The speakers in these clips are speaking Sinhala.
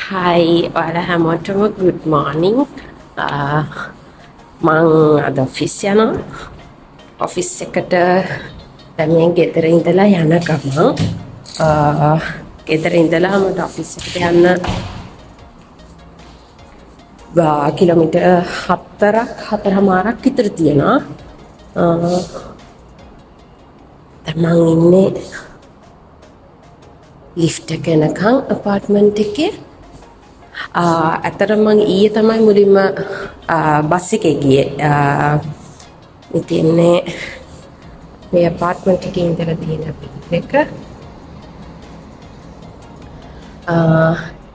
Hi, ඔයාලා හැමෝටම good morning. මං අද ඔෆිස් යනවා. ඔෆිස් එකට දැන් මේ ගෙදර ඉඳලා යන ගමන් ගෙදර ඉඳලා මට ඔෆිස් එකට යන්න කිලෝමීටර් 4මාරක් විතර තියෙනවා. දැන් මං ඉන්නේ ලිෆ්ට් එක යනකම් අපාර්ට්මන්ට් එකේ. ඇත්තටම මං ඊයේ තමයි මුලින්ම බස් එකේ ගියේ. ඉතින් මේ අපාර්ට්මන්ට් එකේ ඉඳලා තියෙන පිට් එක.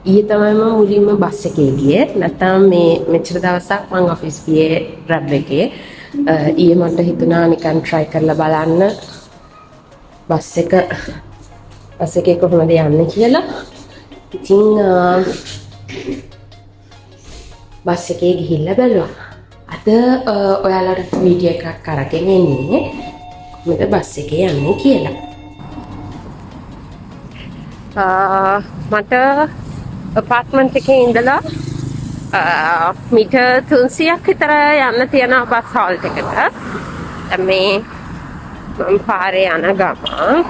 ඊයේ තමයි මම මුලින්ම බස් එකේ ගියේ. නැත්නම් මේ මෙච්චර දවසක් මං ඔෆිස් ගියේ රැබ් එකේ. ඊයේ මට හිතුණා නිකන් try කරලා බලන්න බස් එකේ කොහොමද යන්නේ කියලා. ඉතින් බස් එකේ ගිහිල්ලා බැලුවා. අද ඔයාලට වීඩියෝ එකක් අරගෙන එන්නේ කොහොමද බස් එකේ යන්නේ කියලා. මට අපාර්ට්මන්ට් එකේ ඉඳලා මීටර් 300ක් විතර යන්න තියෙනවා බස් හෝල්ට් එකට. දැන් මේ මම පාරේ යන ගමන්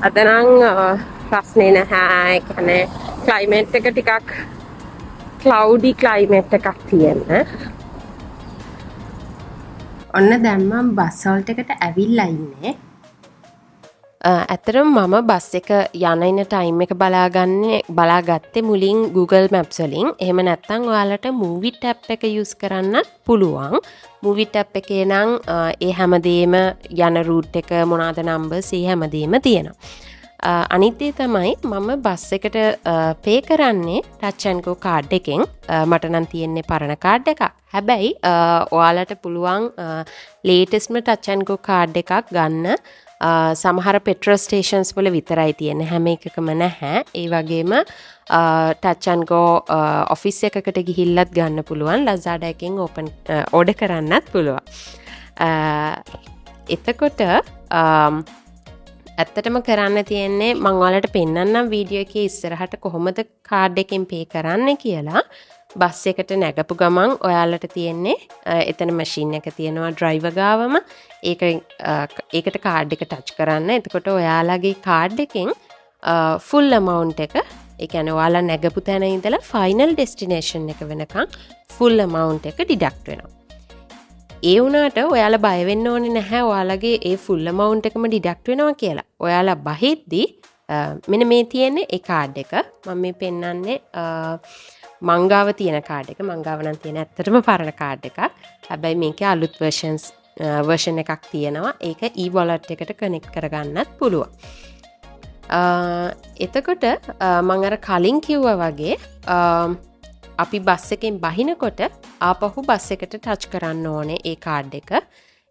අද නම් ප්‍රශ්නේ නැහැ. ඒ කියන්නේ ක්ලයිමේට් එක ටිකක් ක්ලවුඩි ක්ලයිමේට් එකක් තියෙන. ඔන්න දැන් මම බස් හෝල්ට් එකට ඇවිල්ලා ඉන්නේ. ඇත්තටම මම බස් එක යන ටයිම් එක බලාගත්තේ මුලින් Google Maps වලින්. එහෙම නැත්නම් ඔයාලට Movie tab එක use කරන්නත් පුළුවන්. Movie tab එකේ නම් ඒ හැමදේම යන route එක මොනවාද numbers ඒ හැමදේම තියෙනවා. අනිත් දේ තමයි මම බස් එකට pay කරන්නේ touch and go card එකෙන්. මට නම් තියෙන්නේ පරණ card එකක්. හැබැයි ඔයාලට පුළුවන් latestම touch and go card එකක් ගන්න. සමහර petrol stations වල විතරයි තියෙන්නේ. හැම එකකම නැහැ. ඒ වගේම touch and go office එකකට ගිහිල්ලත් ගන්න පුළුවන්. Lazada එකෙන් order කරන්නත් පුළුවන්. එතකොට ඇත්තටම කරන්න තියෙන්නේ මම ඔයාලට පෙන්නන්නම් වීඩියෝ එකේ ඉස්සරහට කොහොමද කාඩ් එකෙන් pay කරන්න කියලා. බස් එකට නැගපු ගමන් ඔයාලට තියෙන්නේ එතන මැෂින් එක තියෙනවා ඩ්‍රයිවර් ගාවම. ඒකට කාඩ් එක ටච් කරන්න. එතකොට ඔයාලගේ කාඩ් එකෙන් ෆුල් amount එක, ඒ කියන්නේ ඔයාලා නැගපු තැන ඉඳලා ෆයිනල් ඩෙස්ටිනේෂන් එක වෙනකන් ෆුල් amount එක ඩිඩක්ට් වෙනවා. ඒ වුණාට ඔයාලා බය වෙන්න ඕනේ නැහැ ඔයාලගේ ඒ ෆුල් amount එකම ඩිඩක්ට් වෙනවා කියලා. ඔයාලා බහිද්දි මෙන්න මේ තියෙන්නේ ඒ කාඩ් එක. මම මේ පෙන්නන්නේ මංගාව තියෙන කාඩ් එක. මංගාව නම් තියෙන ඇත්තටම පරණ කාඩ් එකක්. හැබැයි මේකේ අලුත් version එකක් තියෙනවා. ඒක e-wallet එකට connect කරගන්නත් පුළුවන්. එතකොට මම අර කලින් කිව්වා වගේ අපි බස් එකෙන් බහිනකොට ආපහු බස් එකට ටච් කරන්න ඕනේ ඒ කාඩ් එක.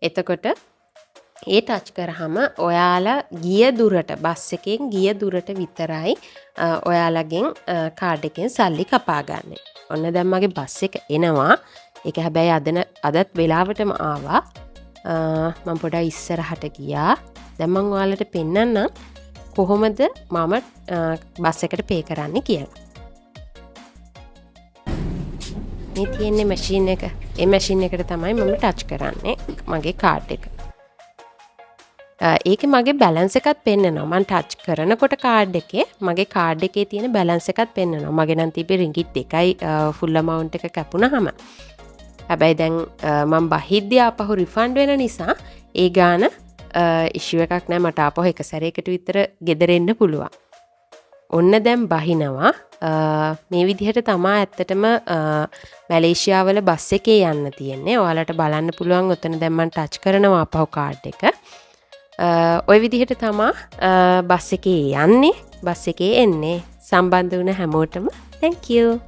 එතකොට ඒ ටච් කරාම ඔයාලා ගිය දුරට බස් එකෙන් ගිය දුරට විතරයි ඔයාලගෙන් කාඩ් එකෙන් සල්ලි කපා ගන්න. ඔන්න දැන් මගේ බස් එක එනවා. ඒක හැබැයි අදත් වෙලාවටම ආවා. මම පොඩ්ඩක් ඉස්සරහට ගියා. දැන් මම ඔයාලට පෙන්නන්නම් කොහොමද මම බස් එකට pay කරන්නේ කියලා. මේ තියෙන්නේ මැෂින් එක. ඒ මැෂින් එකට තමයි මම ටච් කරන්නේ මගේ කාඩ් එක. ඒකේ මගේ බැලන්ස් එකත් පෙන්නනවා. මම ටච් කරනකොට කාඩ් එකේ මගේ කාඩ් එකේ තියෙන බැලන්ස් එකත් පෙන්නනවා. මගේ නම් තිබ්බේ රින්ගිට් 2යි ෆුල් amount එක කැපුණාම. හැබැයි දැන් මම බහිද්දී ආපහු රිෆන්ඩ් වෙන නිසා ඒ ගාන ඉෂුව එකක් නෑ. මට ආපහු එක සැරයකට විතර ගෙදර එන්න පුළුවන්. ඔන්න දැන් බහිනවා. මේ විදිහට තමා ඇත්තටම මැලේසියාවල බස් එකේ යන්න තියෙන්නේ. ඔයාලට බලන්න පුළුවන් ඔතන දැන් මම ටච් කරනවා ආපහු කාඩ් එක. ওই විදිහට තමා බස් එකේ යන්නේ, බස් එකේ එන්නේ. සම්බන්ධ වුණ හැමෝටම thank you.